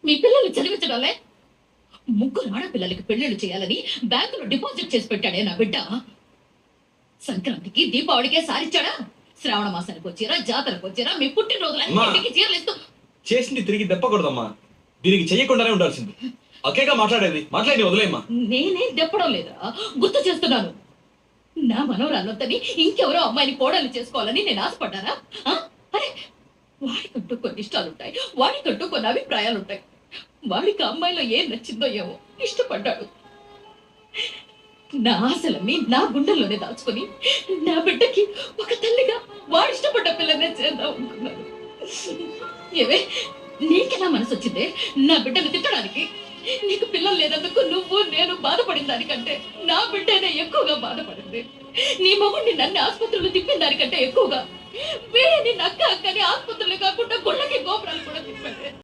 మీ పిల్లలు చదివించడాలే ముగ్గురు ఆడపిల్లలకి పెళ్లిళ్ళు చేయాలని బ్యాంకులో డిపాజిట్ చేసి పెట్టాడే నా బిడ్డ. సంక్రాంతికి దీపావళికే సారిచ్చాడా? శ్రావణ మాసానికి వచ్చారా, జాతరకు వచ్చారా, మీ పుట్టినరోజులన్నింటికి చీరలు ఇస్తూ చేసింది తిరిగి దెప్పకూడదమ్మా. దీనికి చెయ్యకుండానే ఉండాల్సింది. ఒకేగా మాట్లాడేది, మాట్లాడి వదిలేమ్మా. నేనేం దెప్పడం లేదా, గుర్తు చేస్తున్నాను. నా మనవరాలొద్దని ఇంకెవరో అమ్మాయిని కోడలు చేసుకోవాలని నేను ఆశపడ్డారా? అరే, వాడికంటూ కొన్ని ఇష్టాలుంటాయి, వాడికంటూ కొన్ని అభిప్రాయాలుంటాయి. వాడికి అమ్మాయిలో ఏం నచ్చిందో ఏమో ఇష్టపడ్డాడు. నా ఆశలన్నీ నా గుండెల్లోనే దాచుకొని నా బిడ్డకి ఒక తల్లిగా వాడు ఇష్టపడ్డ పిల్లనే చేద్దాం అనుకున్నాను. ఏవే, నీకెలా మనసు వచ్చిందే నా బిడ్డను తిట్టడానికి? నీకు పిల్లలు లేనందుకు నువ్వు నేను బాధపడిన దానికంటే నా బిడ్డనే ఎక్కువగా బాధపడింది. నీ మొగుడిని నన్ను ఆసుపత్రులు తిప్పిన దానికంటే ఎక్కువగా వీడిని నక్క అక్కని ఆసుపత్రులు కాకుండా గుళ్ళకి గోపురాలు కూడా తిప్పాడు.